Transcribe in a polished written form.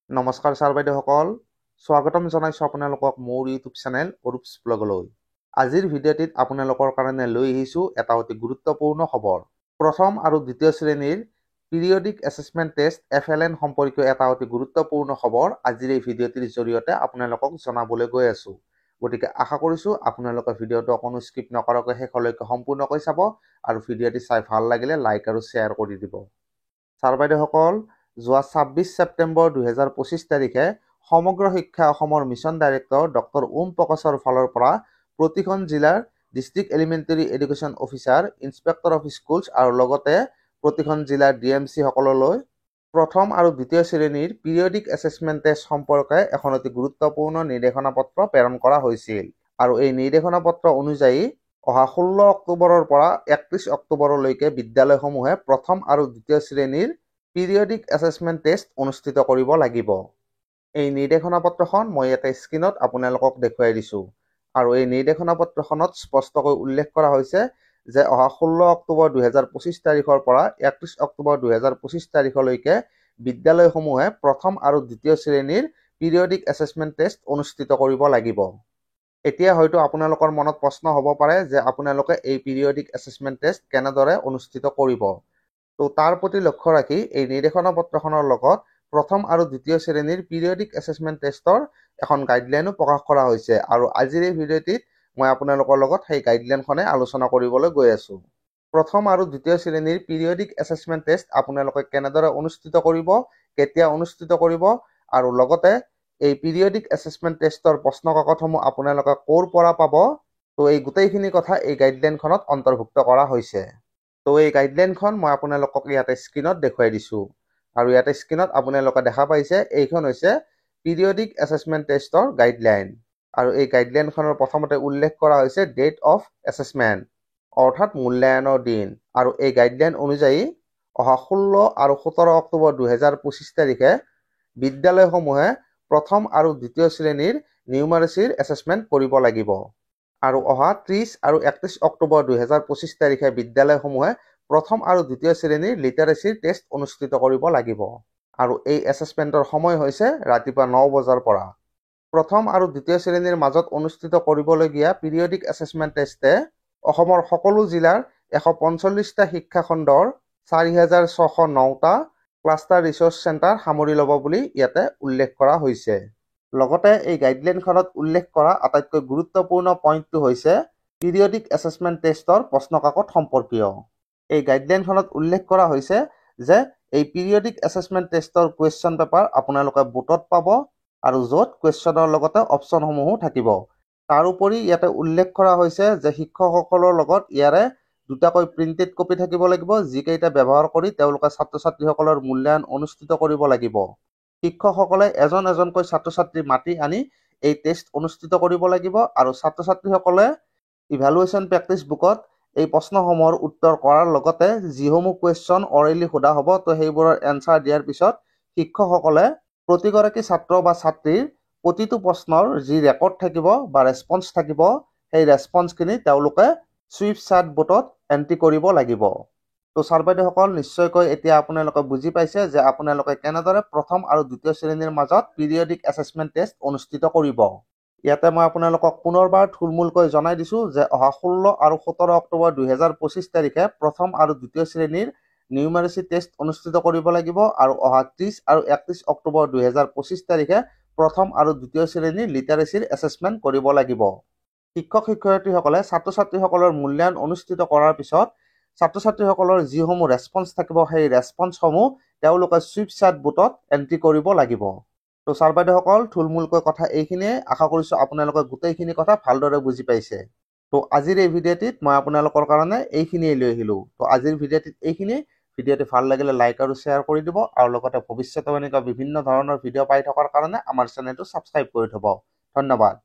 নমস্কাৰ ছাৰ বাইদেউসকল, স্বাগতম জনাইছোঁ আপোনালোকক মোৰ ইউটিউব চেনেল অৰূপ ব্লগলৈ। আজিৰ ভিডিঅ'টিত আপোনালোকৰ কাৰণে লৈ আহিছোঁ এটা অতি গুৰুত্বপূৰ্ণ খবৰ। প্ৰথম আৰু দ্বিতীয় শ্ৰেণীৰ পিৰিয়ডিক এছেছমেণ্ট টেষ্ট FLN সম্পৰ্কীয় এটা অতি গুৰুত্বপূৰ্ণ খবৰ আজিৰ এই ভিডিঅ'টিৰ জৰিয়তে আপোনালোকক জনাবলৈ গৈ আছোঁ। গতিকে আশা কৰিছোঁ আপোনালোকে ভিডিঅ'টো অকণো স্কিপ নকৰাকৈ শেষলৈকে সম্পূৰ্ণকৈ চাব আৰু ভিডিঅ'টি চাই ভাল লাগিলে লাইক আৰু শ্বেয়াৰ কৰি দিব। ছাৰ বাইদেউসকল, যোৱা 26 ছেপ্টেম্বৰ 2025 তাৰিখে সমগ্ৰ শিক্ষা অসমৰ মিছন ডাইৰেক্টৰ ডক্টৰ ওম প্ৰকাশৰ ফালৰ পৰা প্ৰতিখন জিলাৰ district elementary education officer, inspector of schools আৰু লগতে প্ৰতিখন জিলাৰ DMC সকললৈ প্ৰথম আৰু দ্বিতীয় শ্ৰেণীৰ পিৰিয়ডিক এছেছমেণ্ট টেষ্ট সম্পৰ্কে এখন অতি গুৰুত্বপূৰ্ণ নিৰ্দেশনা পত্ৰ প্ৰেৰণ কৰা হৈছিল। আৰু এই নিৰ্দেশনা পত্ৰ অনুযায়ী অহা 16 অক্টোবৰৰ পৰা 31 অক্টোবৰলৈকে বিদ্যালয়সমূহে প্ৰথম আৰু দ্বিতীয় শ্ৰেণীৰ পিৰিয়ডিক এছেছমেণ্ট টেষ্ট অনুষ্ঠিত কৰিব লাগিব। এই নিৰ্দেশনা পত্ৰখন মই ইয়াতে স্ক্ৰীনত আপোনালোকক দেখুৱাই দিছোঁ। আৰু এই নিৰ্দেশনা পত্ৰখনত স্পষ্টকৈ উল্লেখ কৰা হৈছে যে অহা 16 অক্টোবৰ 2025 তাৰিখৰ পৰা 31 অক্টোবৰ 2025 তাৰিখলৈকে বিদ্যালয়সমূহে প্ৰথম আৰু দ্বিতীয় শ্ৰেণীৰ পিৰিয়ডিক এছেছমেণ্ট টেষ্ট অনুষ্ঠিত কৰিব লাগিব। এতিয়া হয়তো আপোনালোকৰ মনত প্ৰশ্ন হ'ব পাৰে যে আপোনালোকে এই পিৰিয়ডিক এছেছমেণ্ট টেষ্ট কেনেদৰে অনুষ্ঠিত কৰিব। তো তাৰ প্ৰতি লক্ষ্য ৰাখি এই নিৰ্দেশনা পত্ৰখনৰ লগত প্ৰথম আৰু দ্বিতীয় শ্ৰেণীৰ পিৰিয়ডিক এছেছমেণ্ট টেষ্টৰ এখন গাইডলাইনো প্ৰকাশ কৰা হৈছে আৰু আজিৰ এই ভিডিঅ'টিত মই আপোনালোকৰ লগত সেই গাইডলাইনখনে আলোচনা কৰিবলৈ গৈ আছোঁ। প্ৰথম আৰু দ্বিতীয় শ্ৰেণীৰ পিৰিয়ডিক এছেছমেণ্ট টেষ্ট আপোনালোকে কেনেদৰে অনুষ্ঠিত কৰিব, কেতিয়া অনুষ্ঠিত কৰিব আৰু লগতে এই পিৰিয়ডিক এছেছমেণ্ট টেষ্টৰ প্ৰশ্ন কাকতসমূহ আপোনালোকে ক'ৰ পৰা পাব, তো এই গোটেইখিনি কথা এই গাইডলাইনখনত অন্তৰ্ভুক্ত কৰা হৈছে। তো এই গাইডলাইনখন মই আপোনালোকক ইয়াতে স্ক্ৰীনত দেখুৱাই দিছোঁ। আৰু ইয়াতে স্ক্ৰীনত আপোনালোকে দেখা পাইছে এইখন হৈছে পিৰিয়ডিক এছেছমেণ্ট টেষ্টৰ গাইডলাইন। আৰু এই গাইডলাইনখনৰ প্ৰথমতে উল্লেখ কৰা হৈছে ডেট অফ এছেছমেণ্ট, অৰ্থাৎ মূল্যায়নৰ দিন। আৰু এই গাইডলাইন অনুযায়ী অহা 16 আৰু 17 অক্টোবৰ 2025 তাৰিখে বিদ্যালয়সমূহে প্ৰথম আৰু দ্বিতীয় শ্ৰেণীৰ নিউমাৰেচিৰ এছেছমেণ্ট কৰিব লাগিব। আৰু অহা 30 আৰু 31 অক্টোবৰ 2025 তাৰিখে বিদ্যালয়সমূহে প্ৰথম আৰু দ্বিতীয় শ্ৰেণীৰ লিটাৰেচিৰ টেষ্ট অনুষ্ঠিত কৰিব লাগিব। আৰু এই এছেছমেণ্টৰ সময় হৈছে ৰাতিপুৱা 9 বজাৰ পৰা। প্ৰথম আৰু দ্বিতীয় শ্ৰেণীৰ মাজত অনুষ্ঠিত কৰিবলগীয়া পিৰিয়ডিক এছেছমেণ্ট টেষ্টে অসমৰ সকলো জিলাৰ 145টা শিক্ষাখণ্ডৰ 4609টা ক্লাষ্টাৰ ৰিচৰ্চ চেণ্টাৰ সামৰি ল'ব বুলি ইয়াতে উল্লেখ কৰা হৈছে। লগতে এই গাইডলাইনখনত উল্লেখ কৰা আটাইতকৈ গুৰুত্বপূৰ্ণ পইণ্টটো হৈছে পিৰিয়ডিক এছেছমেণ্ট টেষ্টৰ প্ৰশ্ন কাকত সম্পৰ্কীয়। এই গাইডলাইনখনত উল্লেখ কৰা হৈছে যে এই পিৰিয়ডিক এছেছমেণ্ট টেষ্টৰ কুৱেশ্যন পেপাৰ আপোনালোকে বুটত পাব আৰু য'ত কুৱেশ্যনৰ লগতে অপশ্যনসমূহো থাকিব। তাৰোপৰি ইয়াতে উল্লেখ কৰা হৈছে যে শিক্ষকসকলৰ লগত ইয়াৰে দুটাকৈ প্ৰিণ্টেড কপি থাকিব লাগিব, যিকেইটা ব্যৱহাৰ কৰি তেওঁলোকে ছাত্ৰ ছাত্ৰীসকলৰ মূল্যায়ন অনুষ্ঠিত কৰিব লাগিব। শিক্ষকসকলে এজন এজনকৈ ছাত্ৰ ছাত্ৰী মাতি আনি এই টেষ্ট অনুষ্ঠিত কৰিব লাগিব আৰু ছাত্ৰ ছাত্ৰীসকলে ইভালুৱেশ্যন প্ৰেক্টিচ বুকত এই প্ৰশ্নসমূহৰ উত্তৰ কৰাৰ লগতে যিসমূহ কুৱেশ্যন অৰেলি সোধা হ'ব তো সেইবোৰৰ এনচাৰ দিয়াৰ পিছত শিক্ষকসকলে প্ৰতিগৰাকী ছাত্ৰ বা ছাত্ৰীৰ প্ৰতিটো প্ৰশ্নৰ যি ৰেকৰ্ড থাকিব বা ৰেছপন্স থাকিব সেই ৰেছপন্সখিনি তেওঁলোকে চুইফট চাৰ্ট বোৰ্ডত এণ্ট্ৰি কৰিব লাগিব। তো ছাৰ বাইদেউসকল, নিশ্চয়কৈ এতিয়া আপোনালোকে বুজি পাইছে যে আপোনালোকে কেনেদৰে প্ৰথম আৰু দ্বিতীয় শ্ৰেণীৰ মাজত পিৰিয়ডিক এছেছমেণ্ট টেষ্ট অনুষ্ঠিত কৰিব। ইয়াতে মই আপোনালোকক পুনৰবাৰ থুলমূলকৈ জনাই দিছোঁ যে অহা 16 আৰু 17 অক্টোবৰ 2025 তাৰিখে প্ৰথম আৰু দ্বিতীয় শ্ৰেণীৰ নিউমাৰেচি টেষ্ট অনুষ্ঠিত কৰিব লাগিব আৰু অহা 30 আৰু 31 অক্টোবৰ 2025 তাৰিখে প্ৰথম আৰু দ্বিতীয় শ্ৰেণীৰ লিটাৰেচিৰ এছেছমেণ্ট কৰিব লাগিব। শিক্ষক শিক্ষয়িত্ৰীসকলে ছাত্ৰ ছাত্ৰীসকলৰ মূল্যায়ন অনুষ্ঠিত কৰাৰ পিছত ছাত্ৰ ছাত্ৰীসকলৰ যিসমূহ ৰেছপন্স থাকিব সেই ৰেছপন্সসমূহ তেওঁলোকে চুইফট চাৰ্ট বোৰ্ডত এণ্ট্ৰি কৰিব লাগিব। তো ছাৰ বাইদেউসকল, থুলমূলকৈ কথা এইখিনিয়ে। আশা কৰিছোঁ আপোনালোকে গোটেইখিনি কথা ভালদৰে বুজি পাইছে। তো আজিৰ এই ভিডিঅ'টিত মই আপোনালোকৰ কাৰণে এইখিনিয়ে লৈ আহিলোঁ। তো আজিৰ ভিডিঅ'টিত এইখিনিয়ে। ভিডিঅ'টি ভাল লাগিলে লাইক আৰু শ্বেয়াৰ কৰি দিব আৰু লগতে ভৱিষ্যতে এনেকুৱা বিভিন্ন ধৰণৰ ভিডিঅ' পাই থকাৰ কাৰণে আমাৰ চেনেলটো ছাবস্ক্ৰাইব কৰি থ'ব। ধন্যবাদ।